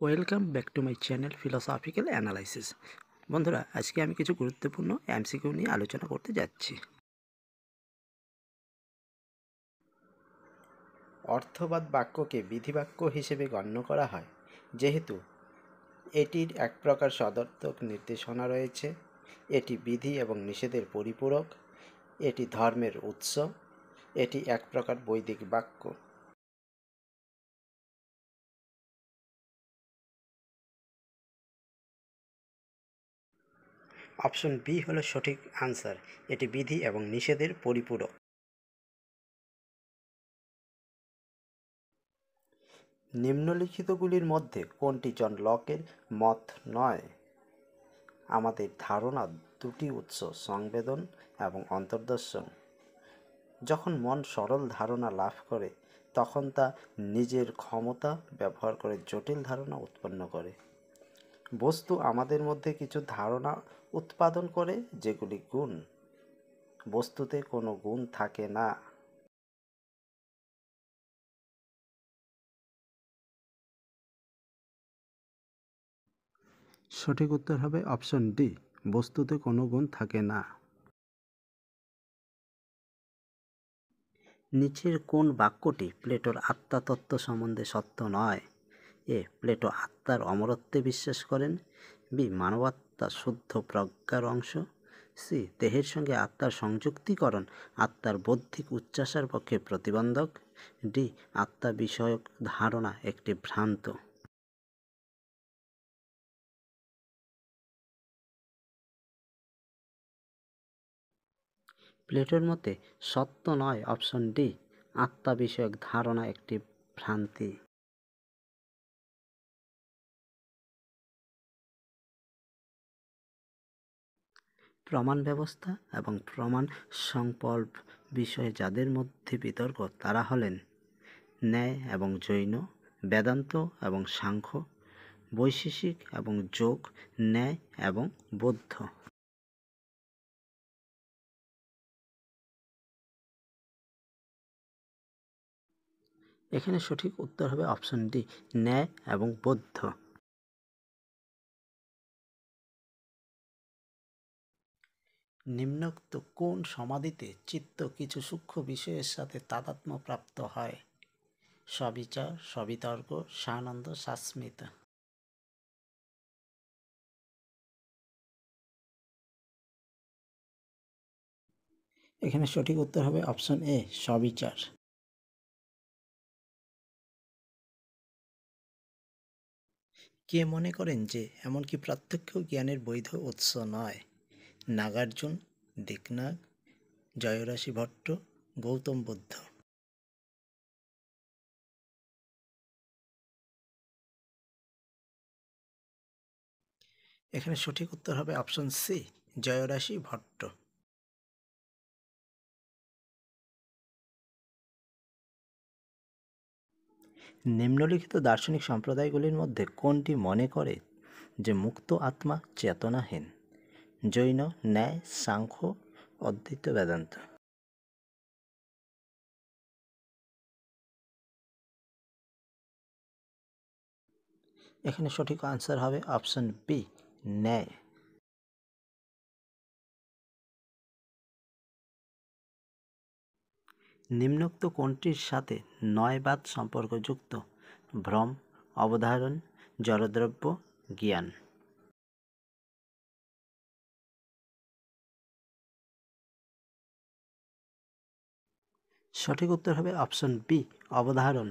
Welcome back to my channel philosophical analysis. বন্ধুরা, আজকে আমি কিছু গুরুত্বপূর্ণ এমসিকিউ নিয়ে আলোচনা করতে যাচ্ছি। অর্থবাদ বাক্যকে বিধিবাক্য হিসেবে গণ্য করা হয়, যেহেতু এটির এক প্রকার সদর্থক নির্দেশনা রয়েছে, এটি বিধি এবং নিষেধের পরিপূরক, এটি ধর্মের উৎস, এটি এক প্রকার বৈদিক বাক্য। অপশন বি হলো সঠিক আনসার। এটি বিধি এবং নিষেধের পরিপূরক। নিম্নলিখিতগুলির মধ্যে কোনটি জন লকের মত নয়? আমাদের ধারণা দুটি উৎস, সংবেদন এবং অন্তর্দর্শন। যখন মন সরল ধারণা লাভ করে, তখন তা নিজের ক্ষমতা ব্যবহার করে জটিল ধারণা উৎপন্ন করে। বস্তু আমাদের মধ্যে কিছু ধারণা উৎপাদন করে, যেগুলি গুণ। বস্তুতে কোনো গুণ থাকে না। সঠিক উত্তর হবে অপশন ডি, বস্তুতে কোনো গুণ থাকে না। নিচের কোন বাক্যটি প্লেটোর আত্মাতত্ত্ব সম্বন্ধে সত্য নয়? এ, প্লেটো আত্মার অমরত্বে বিশ্বাস করেন। বি, মানবাত্মা শুদ্ধ প্রজ্ঞার অংশ। সি, দেহের সঙ্গে আত্মার সংযুক্তিকরণ আত্মার বৌদ্ধিক উচ্চাসার পক্ষে প্রতিবন্ধক। ডি, আত্মা বিষয়ক ধারণা একটি ভ্রান্ত। প্লেটোর মতে সত্য নয় অপশন ডি, আত্মা বিষয়ক ধারণা একটি ভ্রান্তি। প্রমাণ ব্যবস্থা এবং প্রমাণ সংকল্প বিষয়ে যাদের মধ্যে বিতর্ক, তারা হলেন ন্যায় এবং জৈন, বেদান্ত এবং সাংখ্য, বৈশেষিক এবং যোগ, ন্যায় এবং বৌদ্ধ। এখানে সঠিক উত্তর হবে অপশন ডি, ন্যায় এবং বৌদ্ধ। নিম্নোক্ত কোন সমাধিতে চিত্ত কিছু সূক্ষ্ম বিষয়ের সাথে তাদাত্ম্য প্রাপ্ত হয়? সবিচার, সবিতর্ক, সানন্দ, সাস্মিতা। এখানে সঠিক উত্তর হবে অপশন এ, সবিচার। কে মনে করেন যে এমনকি প্রত্যক্ষ জ্ঞানের বৈধ উৎস নয়? নাগার্জুন, দিকনাগ, জয়রাশি ভট্ট, গৌতম বুদ্ধ। এখানে সঠিক উত্তর হবে অপশন সি, জয়রাশি ভট্ট। নিম্নলিখিত দার্শনিক সম্প্রদায়গুলির মধ্যে কোনটি মনে করে যে মুক্ত আত্মা চেতনাহীন? জৈন, ন্যায়, সাংখ্য, অদ্বৈত বেদান্ত। এখানে সঠিক আনসার হবে অপশন বি, ন্যায়। নিম্নোক্ত কোনটির সাথে নয়বাদ সম্পর্কযুক্ত? ভ্রম, অবধারণ, জড়দ্রব্য, জ্ঞান। সঠিক উত্তর হবে অপশন বি, অবধারণ।